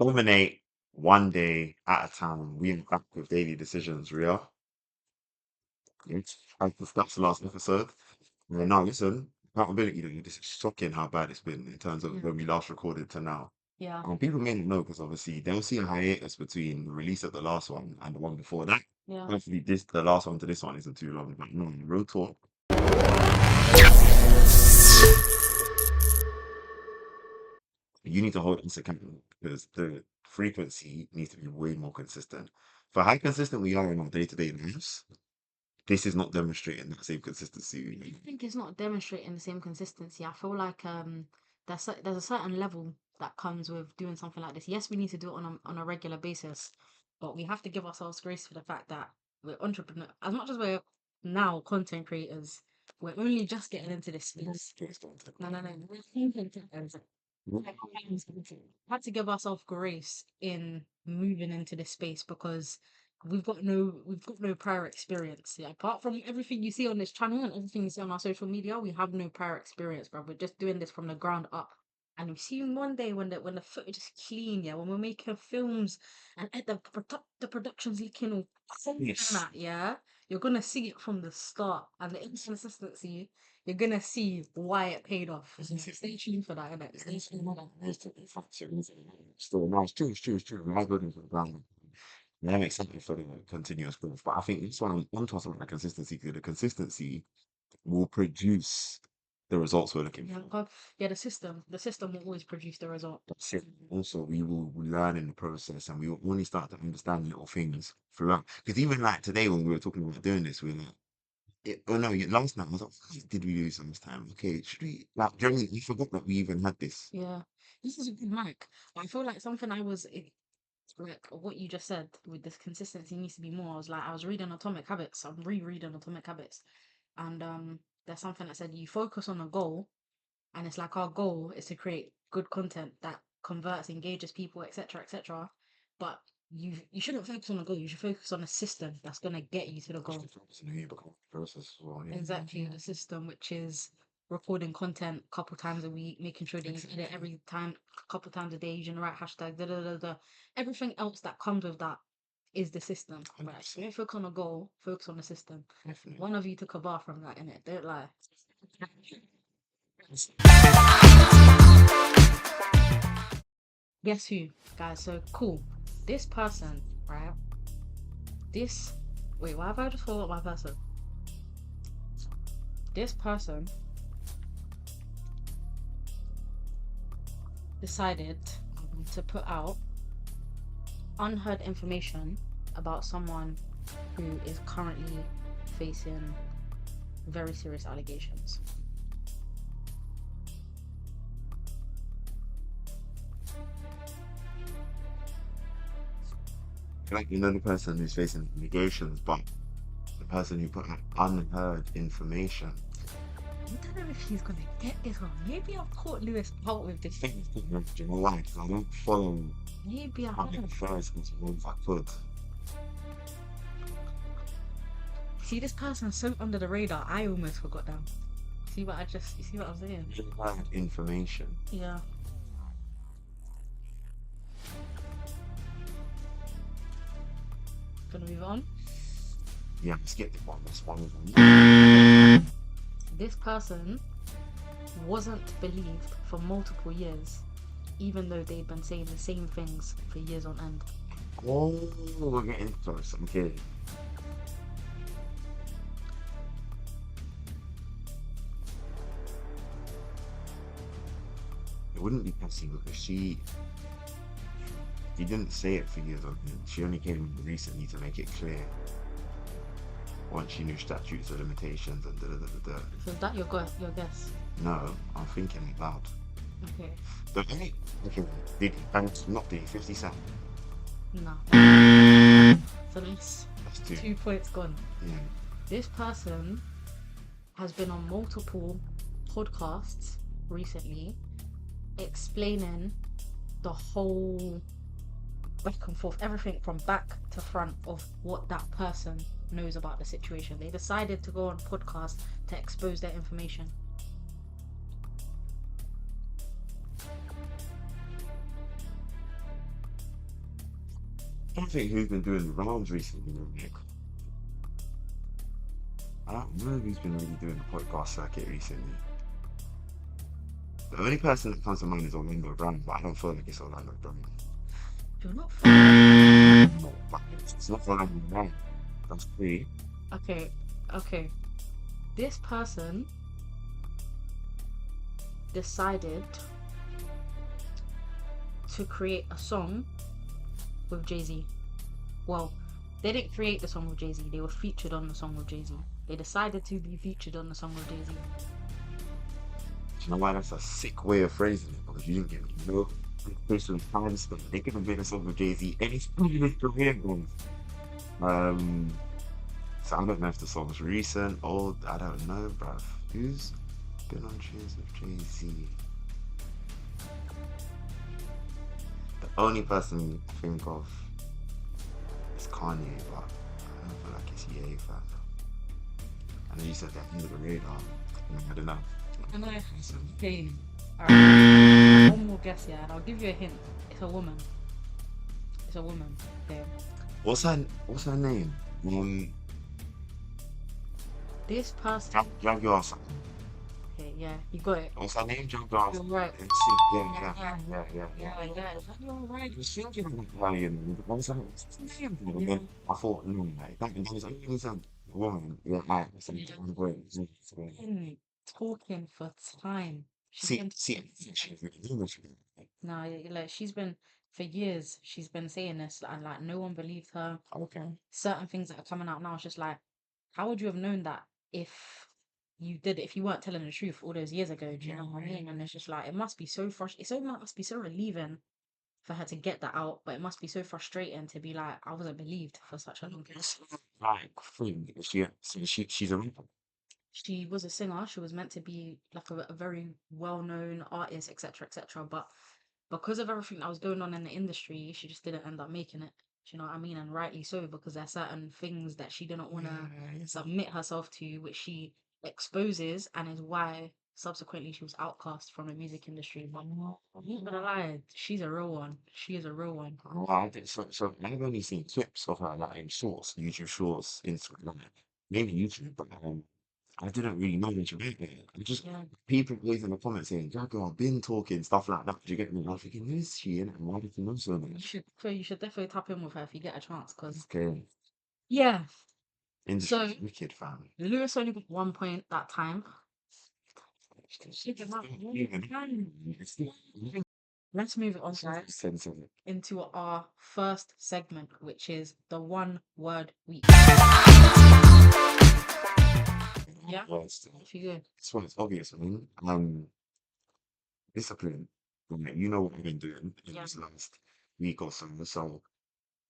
dominate one day at a time. We are back with daily decisions, Ria. Yes. I that's the last episode. Now listen, accountability. This is shocking how bad it's been in terms of when we last recorded to now. Yeah. People may not know because obviously they'll see a hiatus between the release of the last one and the one before that. Yeah. Hopefully, the last one to this one isn't too long. But no, real talk. You need to hold us accountable because the frequency needs to be way more consistent. For how consistent we are in our day-to-day lives, this is not demonstrating that same consistency. I think it's not demonstrating the same consistency. I feel like there's a certain level that comes with doing something like this. Yes, we need to do it on a regular basis, but we have to give ourselves grace for the fact that we're entrepreneur. As much as we're now content creators, we're only just getting into this space. No, no, no. We're content creators. Had to give ourselves grace in moving into this space because we've got no prior experience. Yeah, apart from everything you see on this channel and everything you see on our social media, we have no prior experience, bro. We're just doing this from the ground up. And we see one day when the footage is clean, yeah, when we're making films and the production's looking all clean and Yes. that, yeah, you're gonna see it from the start and the inconsistency. You're gonna see why it paid off. So stay tuned for that, innit? Stay tuned for that. Still, no, it's true. My goodness, yeah, I'm excited for the continuous growth. But I think that's why I'm on to something like consistency, because the consistency will produce the results we're looking Yeah, for. yeah, the system will always produce the result. That's it. Also, we will learn in the process and we will only start to understand little things throughout. Because even like today, when we were talking about doing this, we were like, oh no, last night I was like, "What did we do this last time? Okay, should we, like, generally, we forgot that we even had this. Yeah, this is a good mic. I feel like something like what you just said with this consistency needs to be more. I was reading Atomic Habits. I'm rereading Atomic Habits, and there's something that said you focus on a goal, and it's like our goal is to create good content that converts, engages people, etc., etc. But you shouldn't focus on a goal. You should focus on a system that's gonna get you to the Just goal. to focus on the process as well, yeah. Exactly, the system, which is recording content a couple times a week, making sure that you edit Exactly. every time, a couple times a day, using the right hashtag, da da da da. Everything else that comes with that is the system. Right? So 100%. don't focus on a goal, focus on the system. Definitely. One of you took a bar from that, innit? Don't lie. Guess who, guys? So cool. This person, right? This. Wait, why have I just forgot my person? This person decided to put out unheard information about someone who is currently facing very serious allegations. Like, you know, the person who's facing allegations, but the person who put out unheard information. I don't know if he's gonna get this one. Maybe I've caught Lewis out with I this. think it's good, do you know why? Because I don't follow Maybe I public have. affairs as well if I could. See, this person's so under the radar. I almost forgot them. You see what I'm saying? Unheard information. Yeah. Gonna move on. Yeah, let's get the one. That's one of them. This person wasn't believed for multiple years, even though they've been saying the same things for years on end. Oh, we're getting close. I'm kidding. It wouldn't be Cassie because she didn't say it for years on end. She only came recently to make it clear once she knew statutes of limitations and da da da da da. So is that your guess? No, I'm thinking out loud. Okay. The only okay, and not the 50 Cent. No. So that's That's two. 2 points gone. Yeah. This person has been on multiple podcasts recently explaining the whole back and forth, everything from back to front of what that person knows about the situation. They decided to go on podcast to expose their information. I think who's been doing the rounds recently. Like, I don't know who's been really doing the podcast circuit recently. The only person that comes to mind is Orlando Brown, but I don't feel like it's Orlando Brown. You're not following. No, but it's not Orlando Brown. That's three. Okay, okay. This person decided to create a song with Jay-Z. Well, they didn't create the song with Jay-Z. They were featured on the song with Jay-Z. They decided to be featured on the song with Jay-Z. Do you know why that's a sick way of phrasing it? Because you didn't get no personal time spent. They could have been a song with Jay-Z any time in his career goes. Um, so I don't know if the song's recent, old, I don't know, bruv. Who's been on tunes with Jay-Z? The only person I think of is Kanye, but I don't feel like it's Ye, fam. I know you said that under the radar. I don't know. I know. Okay. Alright. One more guess, yeah, and I'll give you a hint. It's a woman. It's a woman. Okay. What's her name? This person. Jaguar. Okay, yeah, you got it. What's her name? Jaguar. You're right. Yeah, Yeah, yeah, yeah, yeah, yeah, yeah. yeah. You're right. I was thinking about Italian. I was like, what's his name? And Yeah. then I thought, no, like, that was like, he's a woman. Yeah, I was like, Yeah. I'm great. Been talking for time. She's See, been see, talking for she's really English. no, like she's been for years. She's been saying this, and like no one believed her. Okay. Certain things that are coming out now, it's just like, how would you have known that if you did it, if you weren't telling the truth all those years ago? Do you know what I mean? And it's just like it must be so frustrating. Must be so relieving for her to get that out, but it must be so frustrating to be like, I wasn't believed for such a long time. It's like, thing. She's a rapper. She was a singer. She was meant to be like a very well-known artist, etc., etc. But because of everything that was going on in the industry, she just didn't end up making it. Do you know what I mean? And rightly so, because there's certain things that she didn't want to Yeah, submit herself to, which she exposes, and is why subsequently she was outcast from the music industry. But I'm not gonna lie, she's a real one. She is a real one. oh, I did, so I've only seen clips of her like in shorts, YouTube shorts, Instagram, like, maybe YouTube, but I didn't really know much about it. I just Yeah. people always in the comments saying, Jago, I've been talking stuff like that. Do you get me? I was thinking, who is she? And why did you know so much? You should definitely tap in with her if you get a chance, because Okay, yeah. So industry's wicked, fam. Lewis only got 1 point that time. Shit, about one time. Let's move it on, guys, Sense of it. into our first segment, which is the 1 word week. Yeah, Well, if you good. this one is obvious. I mean, discipline. Like, you know what I've been doing in Yeah. this last week or so. So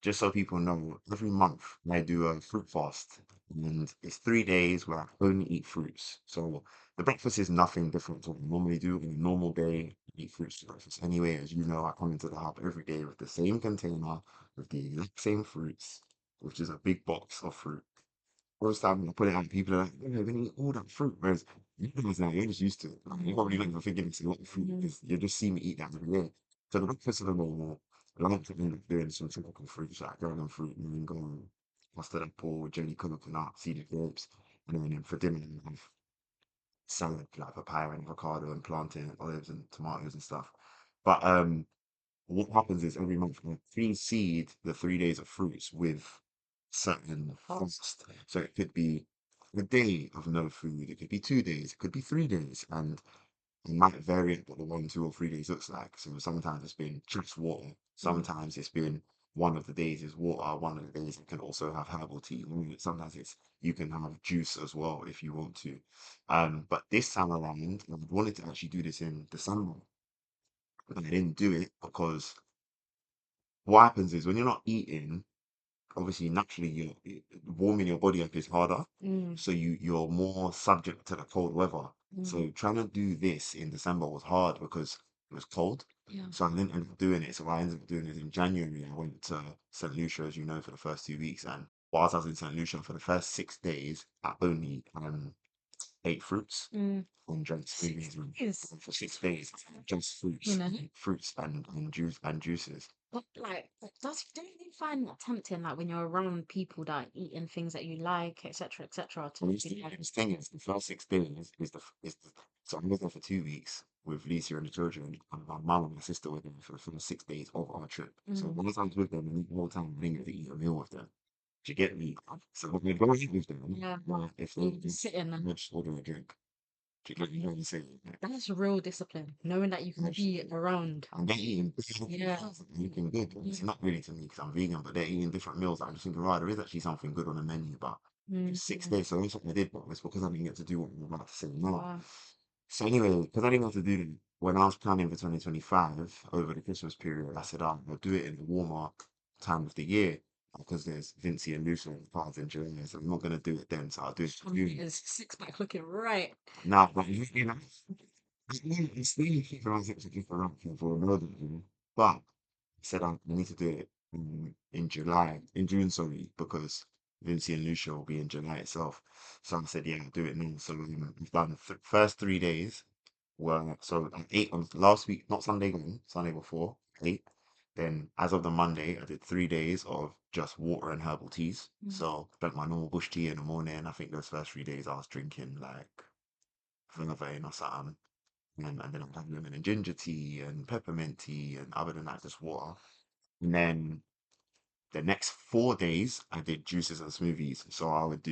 just so people know, every month I do a fruit fast, and it's 3 days where I only eat fruits. So the breakfast is nothing different to what I normally do on a normal day. I eat fruits for breakfast anyway, as you know. I come into the hub every day with the same container, with the exact same fruits, which is a big box of fruit. Most time I put it out, people are like, "Yeah, we're gonna eat all that fruit." Whereas you guys now, you're just used to it. Like, you're probably not even thinking it's a lot of fruit Mhm. because you just see me eat that every day. So the breakfast of the normal, I like to end up doing some typical fruits like dragon fruit, mango, mustard apple, jelly coconut, seeded grapes. And then for dinner, I have salad like papaya and avocado and plantain and olives and tomatoes and stuff. But what happens is every month I pre-seed the 3 days of fruits with certain fast. So it could be a day of no food, it could be 2 days, it could be 3 days, and it might vary what the 1, 2, or 3 days looks like. So sometimes it's been just water, Mm. sometimes it's been one of the days is water, one of the days it can also have herbal tea. Sometimes it's you can have juice as well if you want to. But this time around, I wanted to actually do this in December, but I didn't do it because what happens is when you're not eating, obviously naturally warming your body up is harder, Mm. so you're more subject to the cold weather. Mm. So trying to do this in December was hard because it was cold. Yeah. So I didn't end up doing it. So I ended up doing it in January. I went to St. Lucia, as you know, for the first 2 weeks. And whilst I was in St. Lucia for the first 6 days, I only ate fruits Mm. and drank Six smoothies and days, for 6 days, just you fruits, know. fruits and juices. But like, don't you find that tempting, like when you're around people that are eating things that you like, etc., to And be like, the thing is, the first 6 days so I was there for 2 weeks with Lisa and the children, and my mum and my sister were there for the first 6 days of our trip. So mm, once I was with them, and the whole time I didn't get to eat a meal with them. Do you get me? So when I go eat with them, yeah, if they you eat, sitting I and just order a drink. Do you get what I'm saying? that's real discipline, knowing that you can be Actually, around. and they're eating different Yeah. meals, looking good. It's not really to me because I'm vegan, but they're eating different meals. I'm just thinking, right, there is actually something good on the menu, but Mm, just 6 days. So that's what I did, but it's because I didn't get to do what I'm about to say now. wow. So anyway, because I didn't get to do them, when I was planning for 2025 over the Christmas period, I said, I'll do it in the warmer time of the year because there's Vinci and Lucia cards in July, so I'm not going to do it then, so I'll do it in June. His six pack looking right. Now, but it's really keeping us to keep around for another year, but I said I need to do it in July, in June, sorry, because Vinci and Lucia will be in July itself. So I said, yeah, I'll do it now. So we've done the first 3 days. Well, so I ate on last week, not Sunday gone, Sunday before, ate. Then as of the Monday, I did 3 days of just water and herbal teas. Mm. So drank my normal bush tea in the morning. I think those first 3 days I was drinking like Vervain or something. And then I'd have lemon and ginger tea and peppermint tea, and other than that, just water. And then the next 4 days, I did juices and smoothies. So I would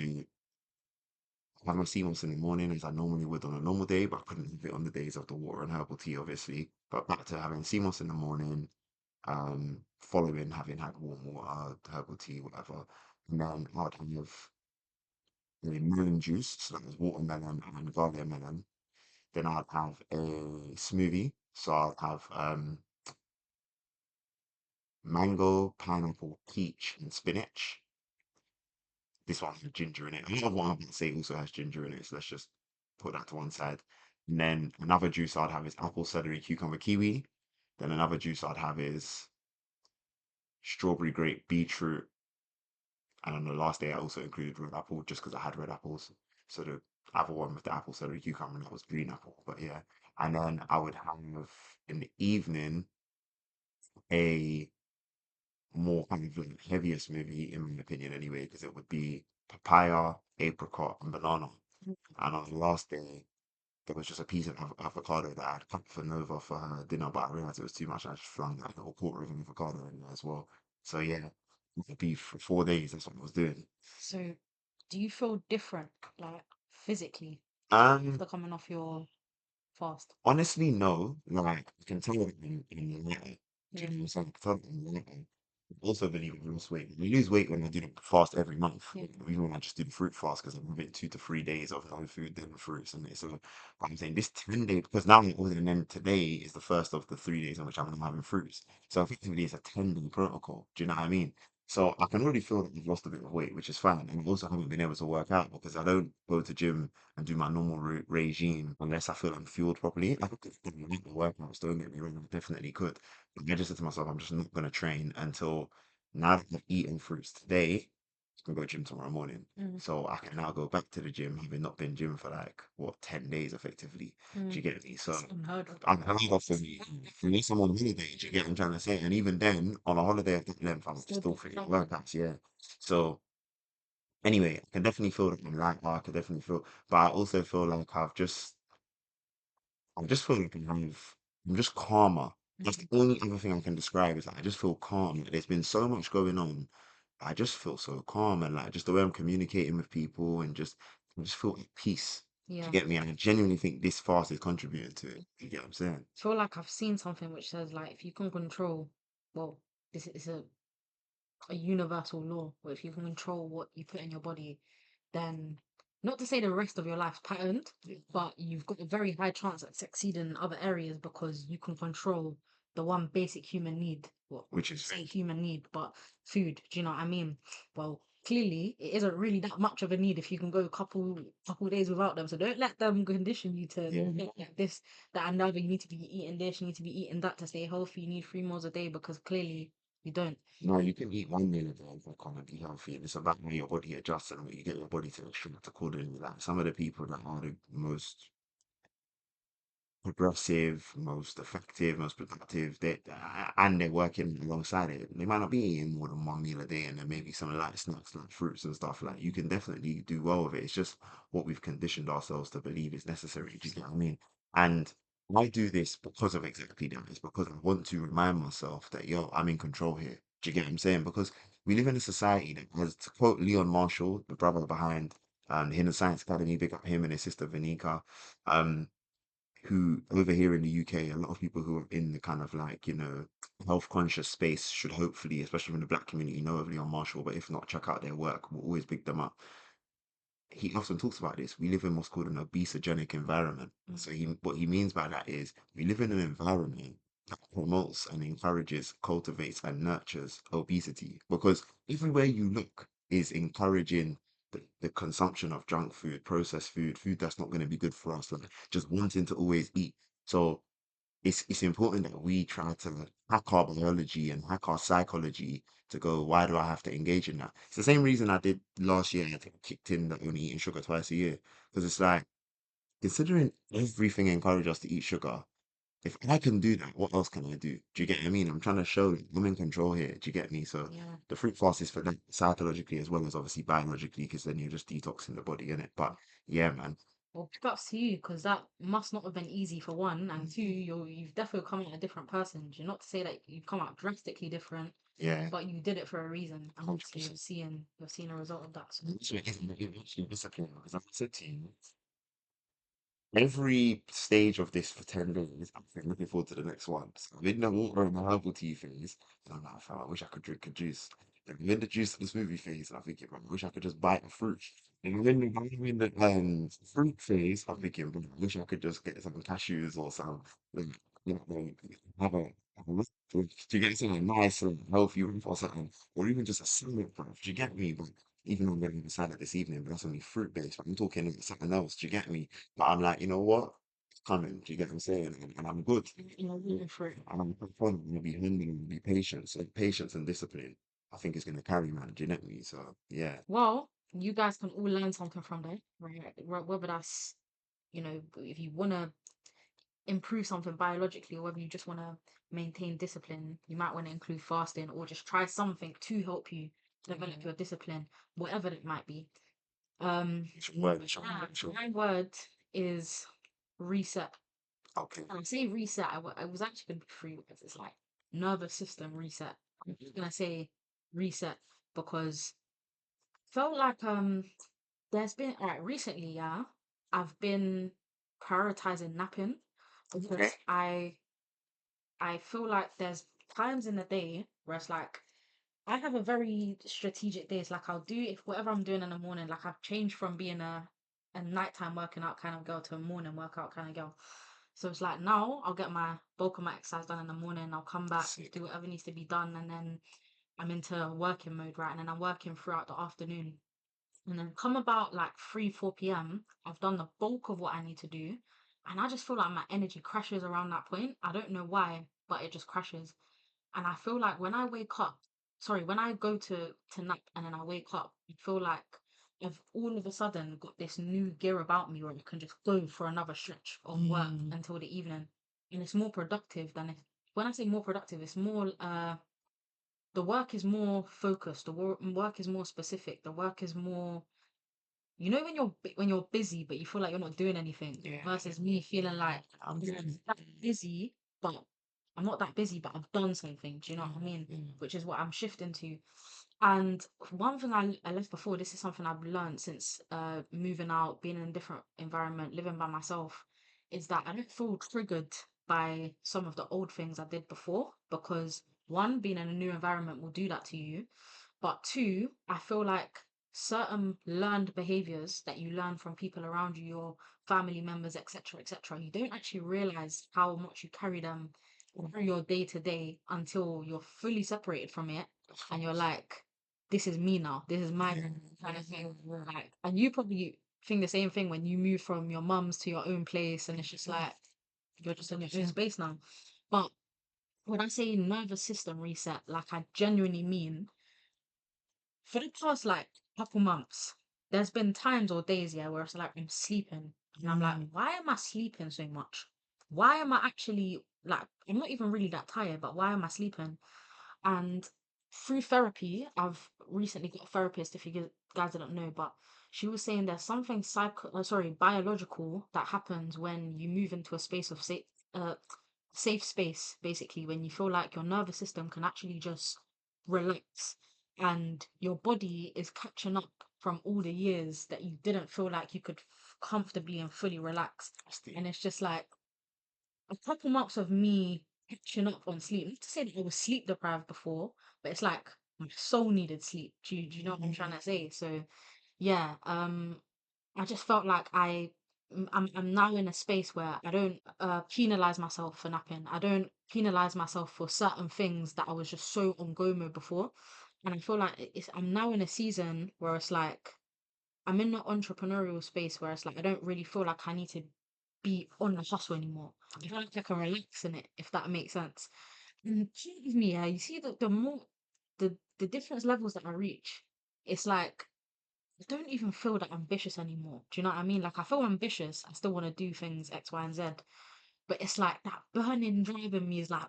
have my sea moss in the morning as I normally would on a normal day, but I couldn't have it on the days of the water and herbal tea, obviously. But back to having sea moss in the morning, following having had warm water, herbal tea, whatever. And then I'd have a melon juice, so that was watermelon and garlic melon. Then I'd have a smoothie, so I'd have mango, pineapple, peach, and spinach. This one has ginger in it. Another one I'm going to say also has ginger in it, so let's just put that to one side. And then another juice I'd have is apple, celery, cucumber, kiwi. Then another juice I'd have is strawberry, grape, beetroot. And on the last day, I also included red apple just because I had red apples. So the other one with the apple, celery, cucumber, and that was green apple. But yeah. And then I would have in the evening a more kind of like heavier smoothie, in my opinion, anyway, because it would be papaya, apricot, and banana. And on the last day, there was just a piece of avocado that I'd cut for Nova for her dinner, but I realized it was too much. And I just flung that little quarter of an avocado in there as well. So yeah, it would be for 4 days. That's what I was doing. So, do you feel different, like physically, Um, after coming off your fast? Honestly, no. Like, I can tell it in the letter. Do you Yeah. know what I'm saying? I can tell it in the letter. I also believe in lose weight. You lose weight when I do the fast every month. Yeah. Even when I just do the fruit fast, because I'm having 2 to 3 days of no food, then fruits. And so, but I'm saying this 10 day, because now I'm older, and then today is the first of the 3 days in which I'm not having fruits. So effectively, it's a 10-day protocol. Do you know what I mean? So I can already feel that I've lost a bit of weight, which is fine. And I also haven't been able to work out because I don't go to gym and do my normal regime unless I feel I'm fueled properly. I could definitely make the workouts, don't get me wrong, I definitely could. But I just said to myself, I'm just not going to train until now that I've eaten fruits today, I can go gym tomorrow morning. Mm, So I can now go back to the gym, having not been gym for like, what, 10 days effectively. Do you mm. get me? So It's unheard of. unheard of for me. Unless I'm on holiday, do you get what I'm trying to say? And even then, on a holiday of that length, I'm Still still be fitting struggling. workouts, yeah. So anyway, I can definitely feel that I'm like, oh, I can definitely feel, but I also feel like I just feel like I'm just calmer. That's the Mm. only other thing I can describe is like I just feel calm. Like, there's been so much going on. I just feel so calm and like just the way I'm communicating with people and just I just feel at peace. Do you Yeah. get me? And I genuinely think this fast is contributing to it. You get what I'm saying? Feel like I've seen something which says like if you can control, well, this is a universal law, where if you can control what you put in your body, then not to say the rest of your life's patterned, but you've got a very high chance at succeeding in other areas because you can control the one basic human need. Well, Which is say human need, but food. Do you know what I mean? Well, clearly it isn't really that much of a need if you can go a couple days without them. So don't let them condition you to yeah. think like this, that and the other. You need to be eating this, you need to be eating that to stay healthy. You need 3 meals a day because clearly. You don't. No, you can eat one meal a day and kind of be healthy, and it's about how your body adjusts and what you get your body to extract accordingly. Like some of the people that are the most progressive, most effective, most productive, and they're working alongside it. They might not be eating more than one meal a day, and then maybe some light snacks like fruits and stuff. Like you can definitely do well with it. It's just what we've conditioned ourselves to believe is necessary. Do you get what I mean? And I do this because of exactly that. It's because I want to remind myself that yo, I'm in control here. Do you get what I'm saying? Because we live in a society that has, to quote Leon Marshall, the brother behind the Hidden Science Academy, big up him and his sister Vanika. Um, who over here in the UK, a lot of people who are in the kind of like, health conscious space should hopefully, especially in the black community, know of Leon Marshall, but if not, check out their work. We'll always big them up. He often talks about this. We live in what's called an obesogenic environment. And so what he means by that is we live in an environment that promotes and encourages, cultivates and nurtures obesity because everywhere you look is encouraging the consumption of junk food, processed food, food that's not going to be good for us, like just wanting to always eat. So it's important that we try to hack our biology and hack our psychology to go, why do I have to engage in that? It's the same reason I did last year. I think I kicked in that only eating sugar twice a year because it's like considering everything encourages us to eat sugar. If I can do that, what else can I do? Do you get what I mean? I'm trying to show that I'm in control here. Do you get me? So Yeah. the fruit fast is for that psychologically as well as obviously biologically because then you're just detoxing the body in it. But yeah, man. Well, props to you because that must not have been easy for one, and two, you've definitely come out a different person. You're not to say that you've come out drastically different, Yeah. but you did it for a reason, and obviously 100%. you're seeing a result of that. So So it actually discipline because like I said to you, every stage of this for 10 days, I've been looking forward to the next one. So I'm in the water and the herbal tea phase, and I'm like, "Fam, I wish I could drink a juice. Then I'm in the juice and the smoothie phase, and I'm thinking, "Bro, I wish I could just bite a fruit. And I'm in the fruit phase, I'm thinking, "Bro, I wish I could just get some cashews or some, like, have a do you get something nice and healthy or something, or even just a salad, bro. Do you get me? But even though I'm getting a salad this evening, but that's only fruit based. But I'm talking about something else. Do you get me? But I'm like, you know what? It's coming. Do you get what I'm saying? And I'm good. you're rooting for it. And I'm confident. I'm gonna be humble and be patient. So patience and discipline, I think, is gonna carry, man. Do you get me? So yeah. Well, you guys can all learn something from there, right? Whether that's, if you want to improve something biologically or whether you just want to maintain discipline, you might want to include fasting or just try something to help you develop your discipline, whatever it might be. Um, Word, sure, yeah, sure. my word is reset. Okay. And I say reset, I was actually going to be free words. It's like nervous system reset. I'm just going to say reset because felt like there's been all right recently, yeah, I've been prioritizing napping Okay. because I feel like there's times in the day where it's like I have a very strategic day. It's like I'll do if whatever I'm doing in the morning, like I've changed from being a nighttime working out kind of girl to a morning workout kind of girl. So it's like now I'll get my bulk of my exercise done in the morning, I'll come back, Sick. do whatever needs to be done, and then I'm into working mode, right? And then I'm working throughout the afternoon. And then come about like 3, 4 p.m., I've done the bulk of what I need to do. And I just feel like my energy crashes around that point. I don't know why, but it just crashes. And I feel like when I wake up, sorry, when I go to nap and then I wake up, I feel like I've all of a sudden got this new gear about me where I can just go for another stretch of work until the evening. And it's more productive than if when I say more productive, it's more the work is more focused, the work is more specific, the work is more when when you're busy but you feel like you're not doing anything Yeah. versus me feeling like I'm I'm good. that busy, but I'm not that busy, but I've done something. Do you know what I mean? Mm. Which is what I'm shifting to. And one thing I left before, this is something I've learned since moving out, being in a different environment, living by myself, is that I don't feel triggered by some of the old things I did before because one, being in a new environment will do that to you. But two, I feel like certain learned behaviors that you learn from people around you, your family members, etc., you don't actually realize how much you carry them through your day to day until you're fully separated from it Of and you're course. like, this is me now. This is my kind of thing. Like, and you probably think the same thing when you move from your mum's to your own place, and it's just like you're just in your own space now. But when I say nervous system reset, like I genuinely mean for the past like couple months, there's been times or days, yeah, where it's like I'm sleeping and I'm like, why am I sleeping so much? Why am I actually like, I'm not even really that tired, but why am I sleeping? And through therapy, I've recently got a therapist, if guys don't know, but she was saying there's something biological that happens when you move into a space of uh, safe space, basically, when you feel like your nervous system can actually just relax and your body is catching up from all the years that you didn't feel like you could comfortably and fully relax. That's the And it's just like a couple months of me catching up on sleep. Not to say that I was sleep deprived before, but it's like my soul needed sleep. Do you know what I'm trying to say? So yeah, I just felt like I'm now in a space where I don't penalize myself for napping. I don't penalize myself for certain things that I was just so on go mode before. And I feel like I'm now in a season where it's like I'm in the entrepreneurial space where it's like I don't really feel like I need to be on the hustle anymore. I feel like I can relax in it, if that makes sense. And with me, yeah, you see the more the different levels that I reach, it's like I don't even feel that ambitious anymore. Do you know what I mean? Like I feel ambitious. I still want to do things X, Y, and Z. But it's like that burning drive in me is like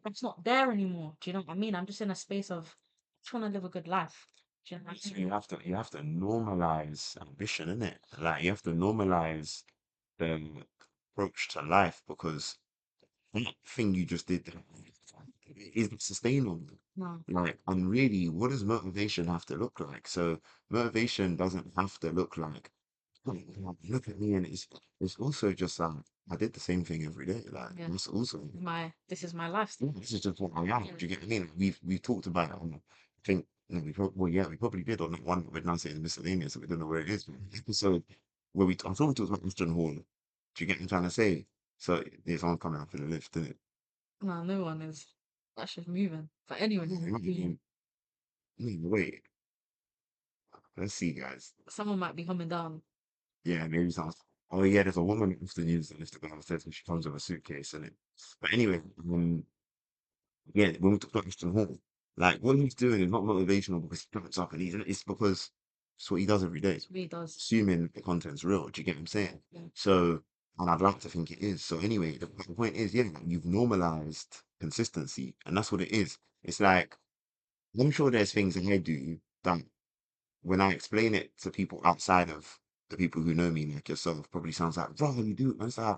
that's not there anymore. Do you know what I mean? I'm just in a space of I just want to live a good life. Do you know what I So mean? you have to normalize ambition, innit? Like you have to normalize the approach to life because that thing you just did there isn't sustainable. No. Like, and really, what does motivation have to look like? So motivation doesn't have to look like, "Oh, yeah, look at me, and it's also just like I did the same thing every day. Like Yeah. it's also This is my lifestyle. yeah, this is just what I am. Do you get what I mean? We've talked about it on I think no, well yeah we probably did on that one with Nancy and miscellaneous. So we don't know where it is. But episode where I thought we talked about Ashton Hall. Do you get what I'm trying to say? So there's one coming up in the lift, isn't it? No, no one is. That's just moving. But anyway, Yeah, it might be wait, let's see, guys. someone might be coming down. Yeah, maybe sounds. Oh yeah, there's a woman who often uses the lift to go downstairs when she comes with a suitcase in it. But anyway, yeah, when we talk about Christian Hall, like what he's doing is not motivational because he gets up and it's because it's what he does every day. It really does. Assuming the content's real, do you get what I'm saying? Yeah. So, and I'd like to think it is. So anyway, the point is, yeah, you've normalized consistency, and that's what it is. It's like I'm sure there's things that I do that when I explain it to people outside of the people who know me, like yourself, probably sounds like, bro, you do it. And it's like,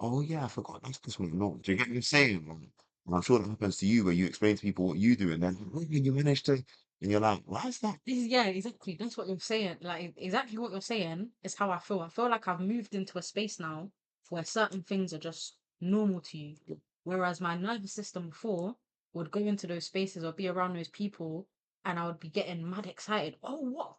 oh yeah, I forgot. That's just what I'm not. Do you get what I'm saying? And I'm sure that happens to you where you explain to people what you do, and then "Oh, yeah, you manage to, and you're like, why is that? Yeah, exactly. That's what you're saying. Like exactly what you're saying is how I feel. I feel like I've moved into a space now where certain things are just normal to you. Whereas my nervous system before would go into those spaces or be around those people and I would be getting mad excited. Oh, what?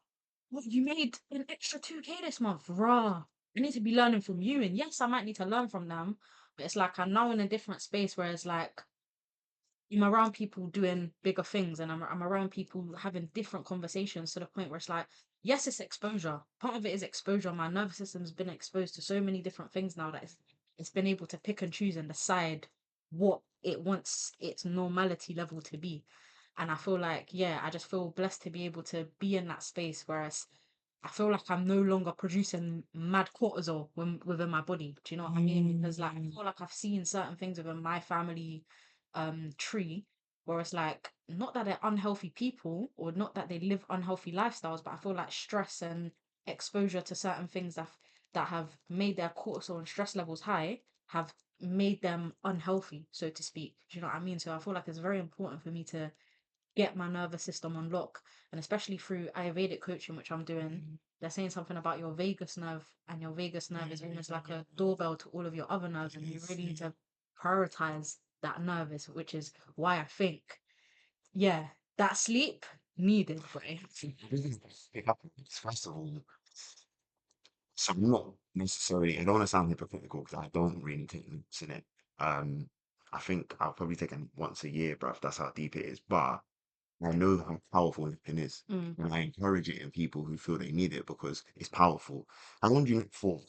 What you made an extra 2K this month? Rah. I need to be learning from you. And yes, I might need to learn from them, but it's like I'm now in a different space where it's like I'm around people doing bigger things and I'm around people having different conversations to the point where it's like, yes, it's exposure. Part of it is exposure. My nervous system's been exposed to so many different things now that it's been able to pick and choose and decide what it wants its normality level to be. And I feel like, yeah, I just feel blessed to be able to be in that space where I feel like I'm no longer producing mad cortisol within my body. Do you know what I mean? Because like I feel like I've seen certain things within my family tree where it's like not that they're unhealthy people or not that they live unhealthy lifestyles, but I feel like stress and exposure to certain things that have made their cortisol and stress levels high have made them unhealthy, so to speak. Do you know what I mean? So I feel like it's very important for me to get my nervous system on lock. And especially through Ayurvedic coaching, which I'm doing, they're saying something about your vagus nerve, and your vagus nerve is almost like a doorbell to all of your other nerves, and you really need to prioritize that nervous, which is why I think, yeah, that sleep needed, right? It happens. First of all, so I'm not necessarily, I don't want to sound hypocritical because I don't really take notes in it. Um, I think I'll probably take it once a year, bruv. That's how deep it is. But I know how powerful it is. Mm. And I encourage it in people who feel they need it because it's powerful. How long do you look for?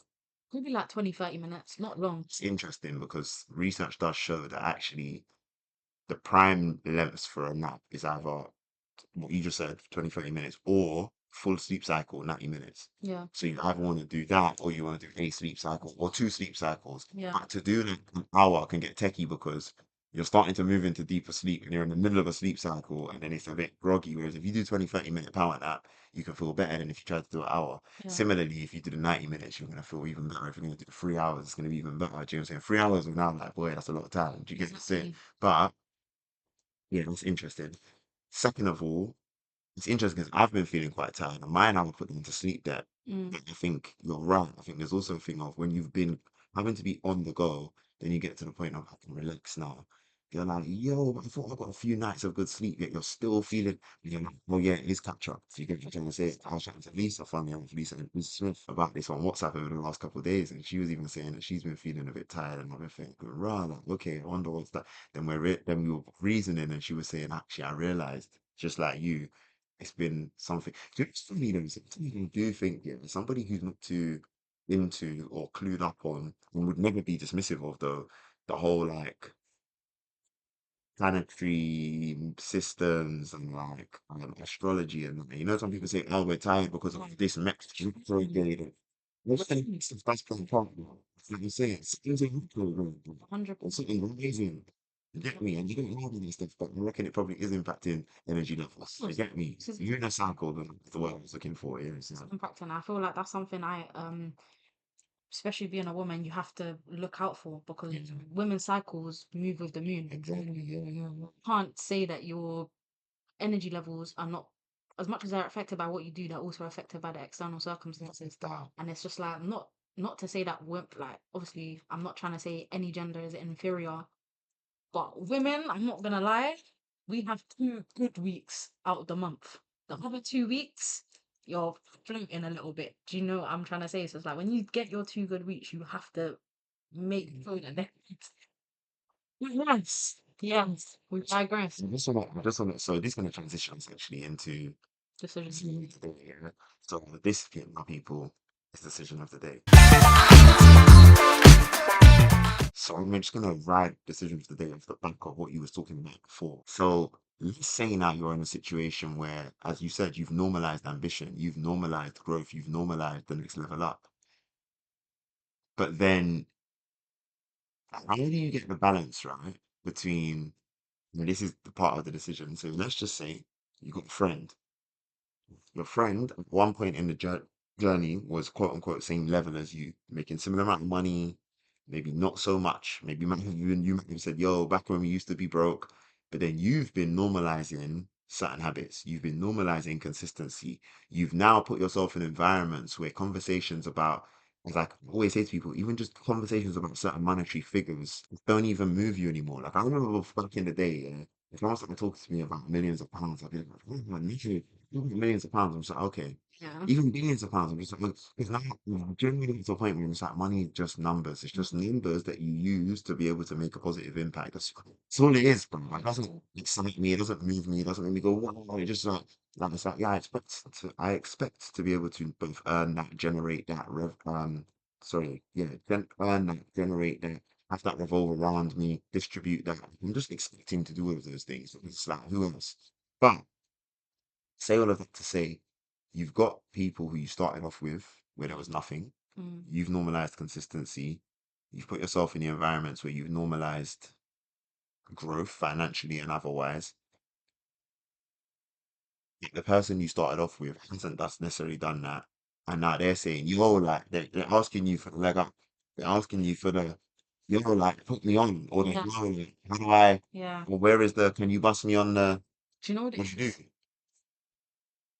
Maybe like 20, 30 minutes, not long. It's interesting because research does show that actually the prime lengths for a nap is either what you just said, 20, 30 minutes, or full sleep cycle, 90 minutes. Yeah, So you either want to do that or you want to do a sleep cycle or two sleep cycles. yeah, But to do like an hour can get techie because you're starting to move into deeper sleep and you're in the middle of a sleep cycle and then it's a bit groggy. Whereas if you do 20, 30-minute power nap, you can feel better than if you try to do an hour. yeah, Similarly, if you do the 90 minutes, you're going to feel even better. If you're going to do the 3 hours, it's going to be even better. Do you know what I'm saying? 3 hours of now, like, boy, that's a lot of time. Do you get what I'm? exactly. But yeah, that's interesting. Second of all, it's interesting because I've been feeling quite tired, and mine I would put them to sleep debt. Mm, But I think you're right. I think there's also a thing of when you've been having to be on the go, then you get to the point of I can relax now. You're like, yo, but I thought I got a few nights of good sleep, yet you're still feeling, you're like, well, yeah, it is catch up. So you get what I'm trying to say. I was chatting to Lisa, funny enough, Lisa Smith, about this on WhatsApp over the last couple of days, and she was even saying that she's been feeling a bit tired, and I've been thinking, rah, like, okay, I wonder what's that. Then we were reasoning, and she was saying, actually, I realized, just like you, it's been something. Just for me, though, sometimes I do think, yeah, somebody who's not too into or clued up on and would never be dismissive of the whole like planetary systems and like astrology and that. You know, some people say, "Oh, we're tired because of this retrograde." And what's the next stuff that's playing part? Like you say, something's in retrograde or 100%. something amazing. You get me? And you don't know all this stuff, but I reckon it probably is impacting energy levels. You get me? This is You're in a cycle that the world is looking for. Yeah, impacting. I feel like that's something especially being a woman, you have to look out for because yeah, women's cycles move with the moon. exactly. Yeah, yeah, You can't say that your energy levels are not as much as they're affected by what you do, they're also affected by the external circumstances. yeah. And it's just like not to say that like obviously I'm not trying to say any gender is inferior, but women, I'm not gonna lie, we have 2 good weeks out of the month. The other 2 weeks, you're floating a little bit. Do you know what I'm trying to say? So it's like when you get your 2 good weeks, you have to make sure that they yes, yes, we digress. So this kind of transitions actually into Decision. decision of the day. Yeah? So this, yeah, my people, is decision of the day. So I'm just gonna ride decision of the day off the back of what you was talking about before. So let's say now you're in a situation where, as you said, you've normalized ambition, you've normalized growth, you've normalized the next level up. But then how do you get the balance right between, and this is the part of the decision. So let's just say you got a friend. Your friend at one point in the journey was quote unquote same level as you, making similar amount of money, maybe not so much. Maybe you might have said, "Yo, back when we used to be broke," but then you've been normalizing certain habits. You've been normalizing consistency. You've now put yourself in environments where conversations about, as I always say to people, even just conversations about certain monetary figures don't even move you anymore. Like I remember back in the day, if someone started talking to me about millions of pounds, I'd be like, "Oh, man, millions of pounds." I'm just like, okay. Yeah. Even billions of pounds, I'm just like, because now generally it's to a point where it's like money is just numbers. It's just numbers that you use to be able to make a positive impact. That's all it is, bro. Like, it doesn't excite me. It doesn't move me. It doesn't make me go, wow. It just like it's like, yeah, I expect to be able to both earn that, generate that, sorry, yeah, earn that, generate that, have that revolve around me, distribute that. I'm just expecting to do all of those things. It's like, who else? But say all of that to say, you've got people who you started off with where there was nothing. Mm. You've normalized consistency. You've put yourself in the environments where you've normalized growth financially and otherwise. Yet the person you started off with hasn't thus necessarily done that. And now they're saying, yo, like, they're asking you for the leg up. They're asking you for the, yo, like, put me on. Or like, Yeah. yo, like, how do I, Yeah. or where is the, can you bust me on the, Do you know what it what you do? is?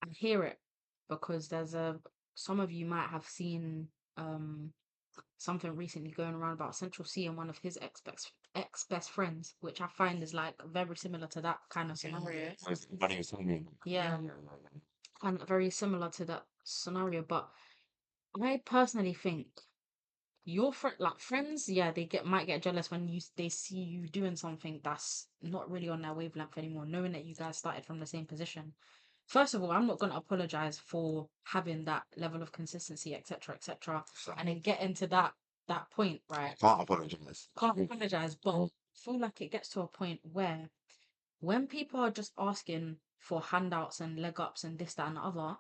I hear it because some of you might have seen um something recently going around about Central C and one of his ex best friends, which I find is like very similar to that kind of scenario. Buddy was telling me. Yeah, and very similar to that scenario. But I personally think your friends, yeah, they might get jealous when they see you doing something that's not really on their wavelength anymore, knowing that you guys started from the same position. first of all, I'm not gonna apologize for having that level of consistency, etc., etc., So and then getting to that point, right? can't apologize. Can't apologize, but I feel like it gets to a point where when people are just asking for handouts and leg ups and this, that, and the other,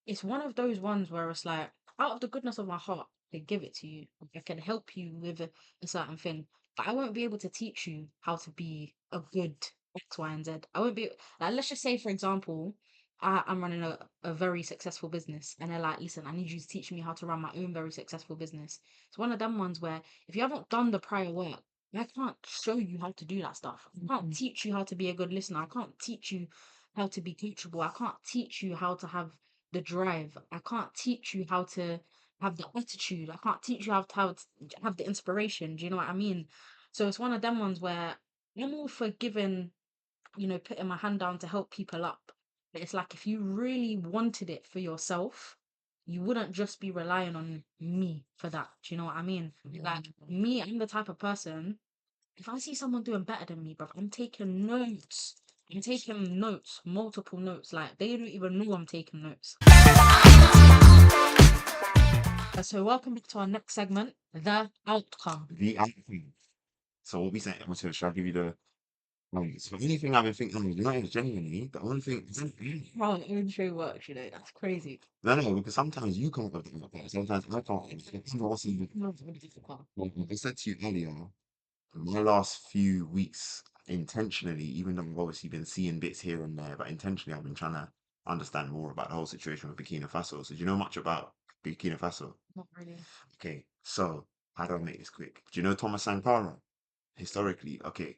it's one of those ones where it's like, out of the goodness of my heart, I give it to you. I can help you with a certain thing, but I won't be able to teach you how to be a good X, Y, and Z. I won't be like, let's just say, for example, I'm running a very successful business, and they're like, listen, I need you to teach me how to run my own very successful business. It's one of them ones where if you haven't done the prior work, I can't show you how to do that stuff. I can't teach you how to be a good listener. I can't teach you how to be coachable. I can't teach you how to have the drive. I can't teach you how to have the attitude. I can't teach you how to have the inspiration. Do you know what I mean? So it's one of them ones where I'm all for giving, putting my hand down to help people up. But it's like if you really wanted it for yourself, you wouldn't just be relying on me for that. Do you know what I mean? Like me, I'm the type of person, if I see someone doing better than me, bro, I'm taking notes. I'm taking notes, multiple notes. Like they don't even know I'm taking notes. So welcome back to our next segment, the outcome. The outcome. So what we say, shall I give you the so anything I've been thinking, genuinely, the only thing How an intro works, that's crazy. no, because sometimes you come up with things like that. Sometimes I can't. It's also, Not really difficult. like I said to you earlier, my last few weeks, intentionally, even though I've obviously been seeing bits here and there, but intentionally I've been trying to understand more about the whole situation with Burkina Faso. So do you know much about Burkina Faso? Not really. Okay, so how do I make this quick? Do you know Thomas Sankara? Historically, okay.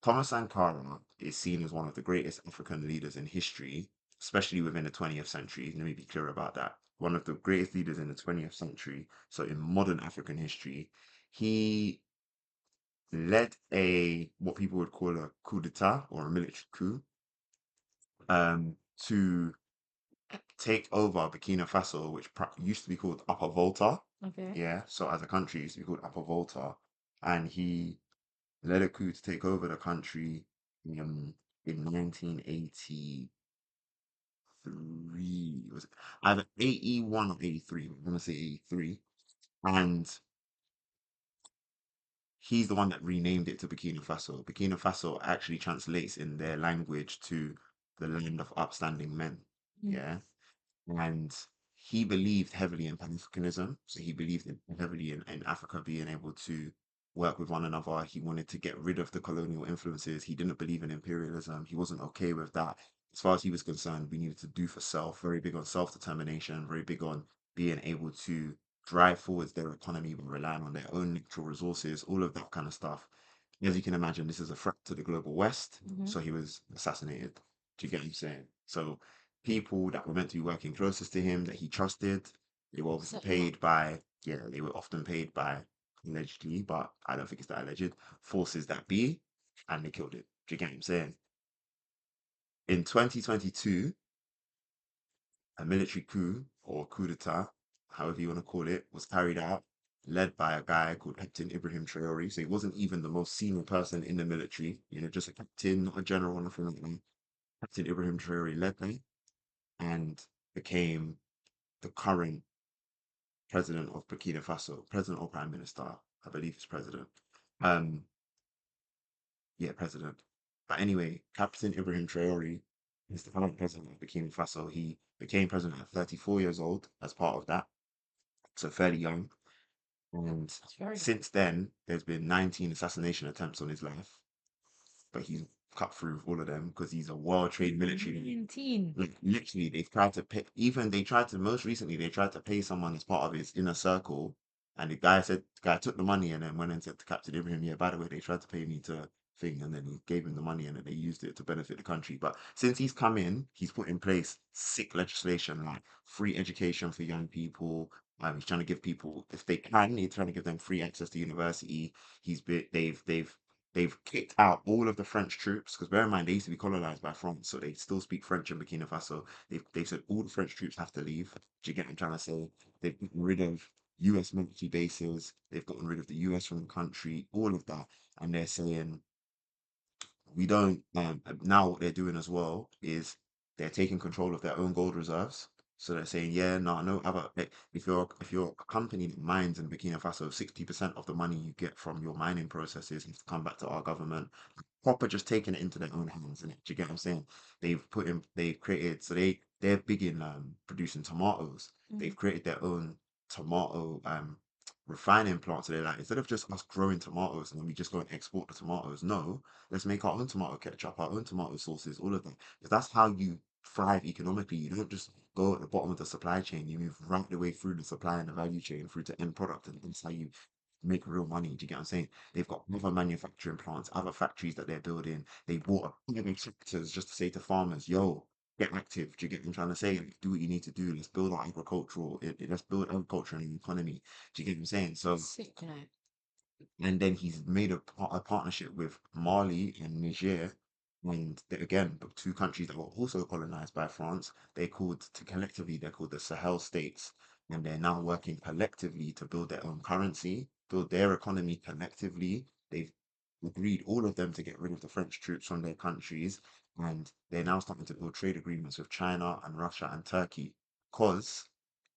Thomas Sankara is seen as one of the greatest African leaders in history, especially within the 20th century. Let me be clear about that. One of the greatest leaders in the 20th century. So in modern African history, he led a what people would call a coup d'etat or a military coup to take over Burkina Faso, which used to be called Upper Volta. Okay. Yeah, so as a country, it used to be called Upper Volta, and he led a coup to take over the country in 1983. Was it either 81 or 83? I'm gonna say 83, and he's the one that renamed it to Burkina Faso. Burkina Faso actually translates in their language to the land of upstanding men. Mm. Yeah. And he believed heavily in Pan-Africanism. So he believed heavily in Africa being able to work with one another. He wanted to get rid of the colonial influences. He didn't believe in imperialism. He wasn't okay with that. As far as he was concerned, we needed to do for self, very big on self-determination, very big on being able to drive forwards their economy by relying on their own natural resources, all of that kind of stuff. As you can imagine, this is a threat to the global West. Hmm. So he was assassinated. Do you get what I'm saying? So people that were meant to be working closest to him that he trusted, they were obviously Set him up. paid by, yeah, they were often paid by allegedly, but I don't think it's that alleged, forces that be, and they killed it. Do you get what I'm saying? In 2022, a military coup or coup d'etat, however you want to call it, was carried out, led by a guy called Captain Ibrahim Traore. So he wasn't even the most senior person in the military, just a captain, not a general or nothing like that. Captain Ibrahim Traore led them and became the current president of Burkina Faso, president or prime minister, I believe it's president. Um, yeah, president. But anyway, Captain Ibrahim Traore is the current president of Burkina Faso. He became president at 34 years old as part of that, so fairly young. And That's very young. since then, there's been 19 assassination attempts on his life, but he's cut through all of them because he's a well-trained military. 19. Like literally, they've tried to pay. Even they tried to most recently. They tried to pay someone as part of his inner circle, and the guy took the money and then went and said to Captain Ibrahim, "Yeah, by the way, they tried to pay me to thing," and then he gave him the money, and then they used it to benefit the country. But since he's come in, he's put in place sick legislation like free education for young people. He's trying to give people, if they can, he's trying to give them free access to university. They've kicked out all of the French troops because bear in mind they used to be colonized by France, so they still speak French in Burkina Faso. They've said all the French troops have to leave. Do you get what I'm trying to say? They've gotten rid of US military bases. They've gotten rid of the US from the country, all of that, and they're saying we don't. Now what they're doing as well is they're taking control of their own gold reserves. So they're saying, yeah, no other. Like, if you're a company that mines in Burkina Faso, 60% of the money you get from your mining processes has to come back to our government. Proper just taking it into their own hands, and do you get what I'm saying? They've created, so they're big in producing tomatoes. Mm. They've created their own tomato refining plant. So they're like, instead of just us growing tomatoes and then we just go and export the tomatoes, no, let's make our own tomato ketchup, our own tomato sauces, all of that. Because that's how you thrive economically. You don't just go at the bottom of the supply chain. You move right the way through the supply and the value chain through to end product, and that's how you make real money. Do you get what I'm saying? They've got other manufacturing plants, other factories that they're building. They bought a billion tractors just to say to farmers, yo, get active. Do you get what I'm trying to say? Like, do what you need to do. Let's build our let's build agriculture and economy. Do you get what I'm saying? So, Sick, you know. and then he's made a partnership with Mali and Niger, and again, the two countries that were also colonized by France. They're called the Sahel states, and they're now working collectively to build their own currency, build their economy collectively. They've agreed, all of them, to get rid of the French troops from their countries, and they're now starting to build trade agreements with China and Russia and Turkey, because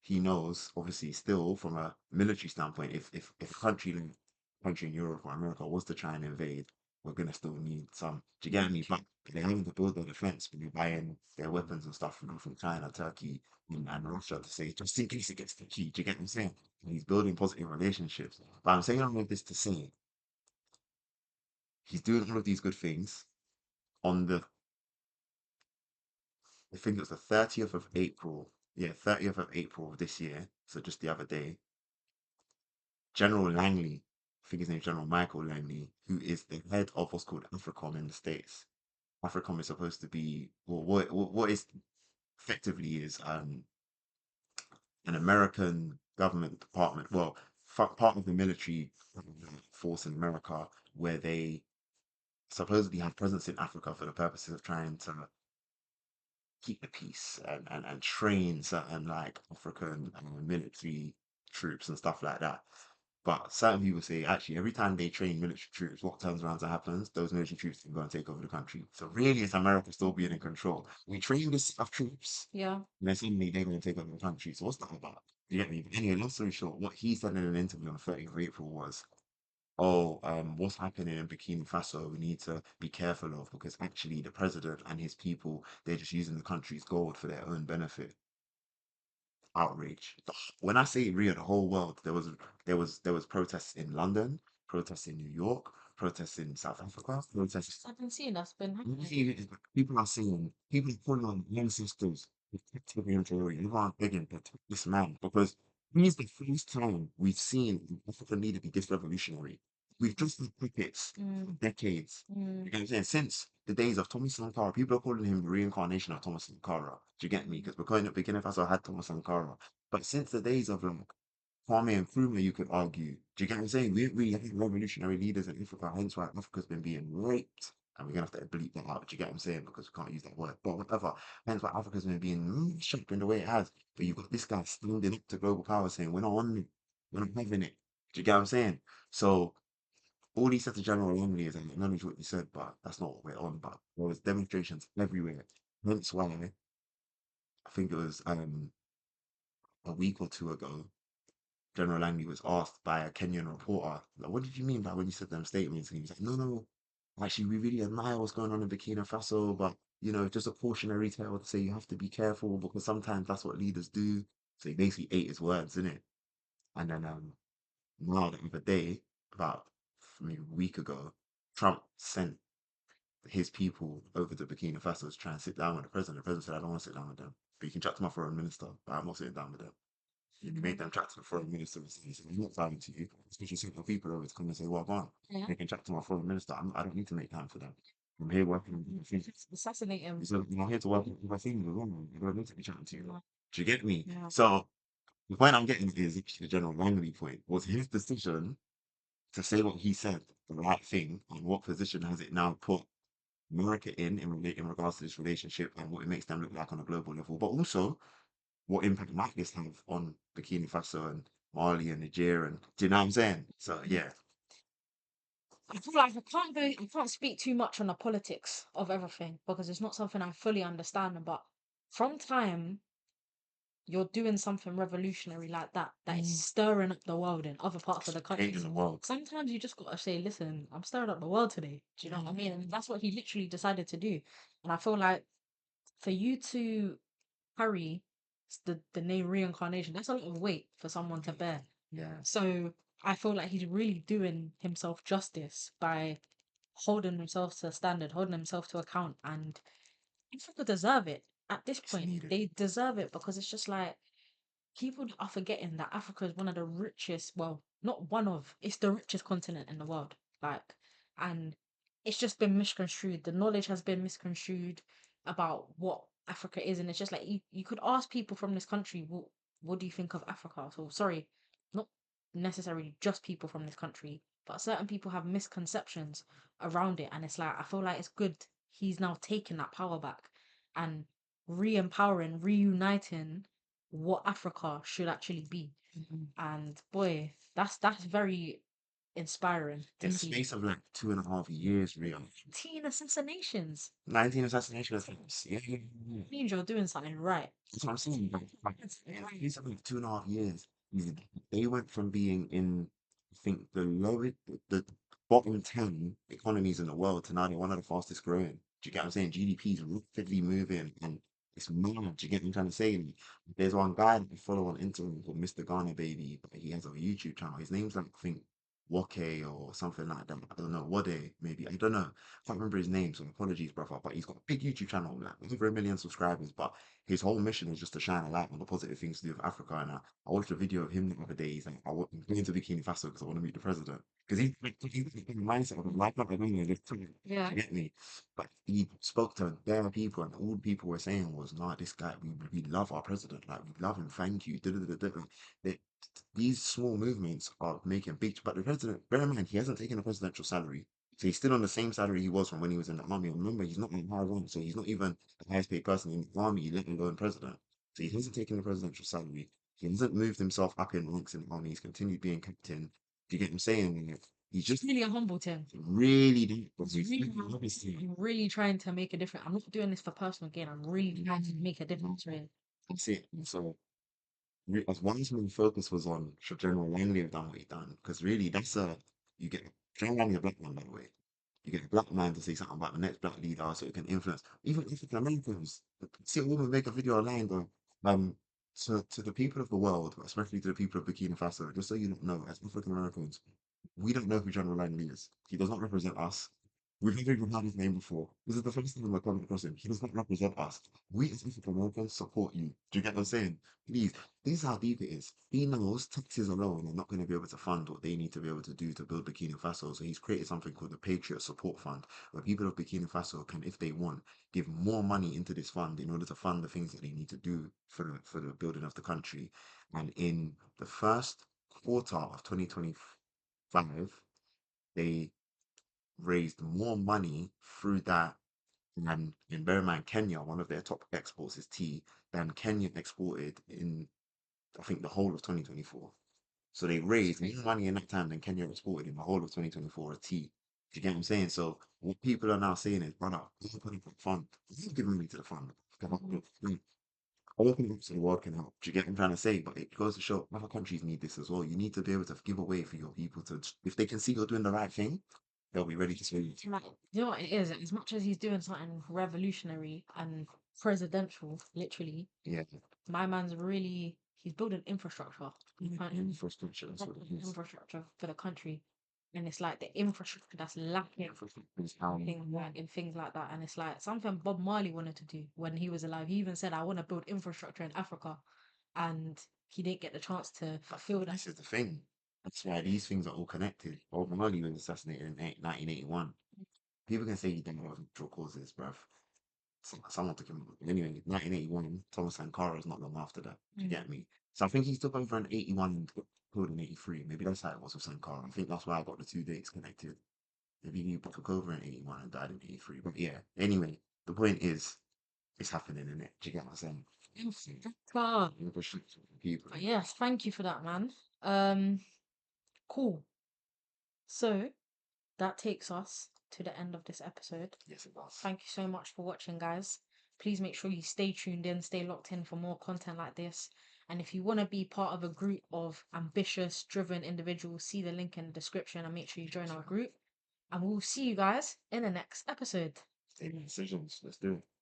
he knows, obviously, still from a military standpoint, if a country in Europe or America was to try and invade, we're gonna still need some. Do you get me? But they're having to build their defense when you're buying their weapons and stuff from China, Turkey, and Russia, to say, just in case it gets the key. Do you get what I'm saying? And he's building positive relationships. But I'm saying all of this to say he's doing all of these good things on I think it was the 30th of April. Yeah, 30th of April of this year. So just the other day, General Langley, I think his name's General Michael Langley, who is the head of what's called AFRICOM in the States. AFRICOM is supposed to be, well, what is effectively is an American government department, well, part of the military force in America, where they supposedly have presence in Africa for the purposes of trying to keep the peace and train certain like African military troops and stuff like that. But certain people say actually every time they train military troops, what turns around to happens, those military troops can go and take over the country. So really it's America still being in control. We train this stuff troops, Yeah. and then suddenly they're going to take over the country. So what's that about? You get me? But anyway, long story short, what he said in an interview on the 30th of April was, oh, what's happening in Burkina Faso, we need to be careful of, because actually the president and his people, they're just using the country's gold for their own benefit. Outrage. When I say Rio, the whole world, there was protests in London, protests in New York, protests in South Africa, protests. I've been seeing that's been happening. People are saying, people are calling on ancestors, protect the Imperial. Everyone begging, protect this man, because he's the first time we've seen an African leader be this revolutionary. We've just had puppets for Mm, decades. mm, You get what I'm saying? Since the days of Thomas Sankara, people are calling him the reincarnation of Thomas Sankara. Do you get me? Because Burkina Faso had Thomas Sankara. But since the days of like Kwame and Nkrumah, you could argue. Do you get what I'm saying? We really have revolutionary leaders in Africa, hence why Africa's been being raped. And we're gonna have to bleep that out. Do you get what I'm saying? Because we can't use that word. But whatever. Hence why Africa's been being shaped in the way it has. But you've got this guy standing up to global power saying, we're not on it. We're not having it. Do you get what I'm saying? So all he said to General Langley is, I acknowledge what you said, but that's not what we're on. But there was demonstrations everywhere. Hence why I think it was a week or two ago, General Langley was asked by a Kenyan reporter, like, what did you mean by when you said them statements? And he was like, no, no, actually, we really admire what's going on in Burkina Faso, but, just a cautionary tale to say you have to be careful because sometimes that's what leaders do. So he basically ate his words, innit? And then now the other day, about maybe a week ago, Trump sent his people over to Burkina Faso to try and sit down with the president. The president said, I don't want to sit down with them, but you can chat to my foreign minister, but I'm not sitting down with them. You can make them chat to the foreign minister and say, I'm not talking to you, especially send your people over to come and say, well, go on. yeah. They can chat to my foreign minister. I don't need to make time for them. I'm here working with my things. Assassinate him. He said, I'm here to work with my things. I don't need to be chatting to you. Yeah. Do you get me? Yeah. So the point I'm getting is actually the General Langley point. Was his decision to say what he said the right thing, and what position has it now put America in regards to this relationship, and what it makes them look like on a global level, but also what impact might this have on Burkina Faso and Mali and Niger, and do you know what I'm saying? So yeah, I feel like I can't speak too much on the politics of everything because it's not something I fully understand. But from time you're doing something revolutionary like that is Mm. stirring up the world in other parts of the country. Changing the world. Sometimes you just gotta say, listen, I'm stirring up the world today. Do you know what I mean? And that's what he literally decided to do. And I feel like for you to carry the name reincarnation, that's a lot of weight for someone to bear. Yeah. So I feel like he's really doing himself justice by holding himself to a standard, holding himself to account, and Africa deserve it. At this It's point, needed. they deserve it because it's just like people are forgetting that Africa is one of the richest, well, not one of, it's the richest continent in the world. Like, and it's just been misconstrued. The knowledge has been misconstrued about what Africa is. And it's just like you could ask people from this country, what do you think of Africa? So, sorry, not necessarily just people from this country, but certain people have misconceptions around it. And it's like, I feel like it's good he's now taking that power back and re empowering, reuniting what Africa should actually be. Mhm. And boy, that's very inspiring to In the see. space of like 2.5 years, real. 19 assassinations 19 assassination attempts. Yeah, yeah, yeah. means you're doing something right. That's what I'm saying. Like, in the space of like 2.5 years, you- they went from being in, I think, the lowest, the bottom 10 economies in the world to now they're one of the fastest growing. Do you get what I'm saying? GDP is rapidly moving and it's mad. Do you get what I'm trying to say? And there's one guy that I follow on Instagram called Mr. Ghana Baby, but he has a YouTube channel. His name's like, I think, Wake or something like that. I don't know. Wade, maybe. I don't know. Can't remember his name, so apologies, brother. But he's got a big YouTube channel, like over 1 million subscribers. But his whole mission is just to shine a light on the positive things to do with Africa. And I watched a video of him the other day. He's like, I'm going to Burkina Faso because I want to meet the president. Because he's in the mindset of life not living just to Yeah. get me. But he spoke to bare people, and all the people were saying was, "Nah, this guy, we love our president. Like, we love him. Thank you." Da, da, da, da. Like, these small movements are making big. But the president, bear in mind, he hasn't taken a presidential salary. So he's still on the same salary he was from when he was in the army. Remember, he's not on high rank, so he's not even the highest paid person in the army, let alone president. So he hasn't taken the presidential salary. He hasn't moved himself up in ranks in the army. He's continued being captain. Do you get what I'm saying? Like, he's It's just really a humble thing. really deep. It's really, I'm really trying to make a difference. I'm not doing this for personal gain. I'm really trying to make a difference, really. That's it. And so as one his main focus was on should General Langley have done what he done? Because really, that's a you get General Langley a black man, by the way. You get a black man to say something about the next black leader, so it can influence even African Americans. See a woman make a video online going, um, to the people of the world, especially to the people of Burkina Faso, just so you don't know, as African Americans, we don't know who General Langley is. He does not represent us. We've never even had his name before. This is the first time we're coming across him. He does not represent us. We as African Americans support you. Do you get what I'm saying? Please, this is how deep it is. He knows taxes alone are not going to be able to fund what they need to be able to do to build Burkina Faso. So he's created something called the Patriot Support Fund, where people of Burkina Faso can, if they want, give more money into this fund in order to fund the things that they need to do for the building of the country. And in the first quarter of 2025, they raised more money through that and bear in mind, Kenya, one of their top exports is tea, than Kenya exported in, I think, the whole of 2024. So they raised more money in that time than Kenya exported in the whole of 2024 as tea. Do you get what I'm saying? So what people are now saying is, brother, we're putting up fund. We're giving money to the fund. Open up so the world can help. Do you get what I'm trying to say? But it goes to show other countries need this as well. You need to be able to give away for your people to, if they can see you're doing the right thing, they'll be ready to swing you. Like, you know what it is? As much as he's doing something revolutionary and presidential, literally, Yeah. my man's really he's building infrastructure. Infrastructure, that's what it is. Infrastructure for the country. And it's like the infrastructure that's lacking Infrastructure is how in things like that. And it's like something Bob Marley wanted to do when he was alive. He even said, I want to build infrastructure in Africa. And he didn't get the chance to fulfill that. this is the thing. That's why these things are all connected. Bob Marley was assassinated in 1981. People can say he died of natural causes, bruv. Someone took him out. Anyway, 1981, Thomas Sankara is not long after that. Do you get me? So I think he took over in 81 and got killed in 83. Maybe that's how it was with Sankara. I think that's why I got the two dates connected. Maybe he took over in 81 and died in 83. But yeah, anyway, the point is, it's happening in it. Do you get what I'm saying? But Infrastructure for people. yes, thank you for that, man. Cool. So that takes us to the end of this episode. Yes, it does. Thank you so much for watching, guys. Please make sure you stay tuned in, stay locked in for more content like this. And if you want to be part of a group of ambitious, driven individuals, see the link in the description and make sure you join our group. And we'll see you guys in the next episode. Stay in decisions. Let's do it.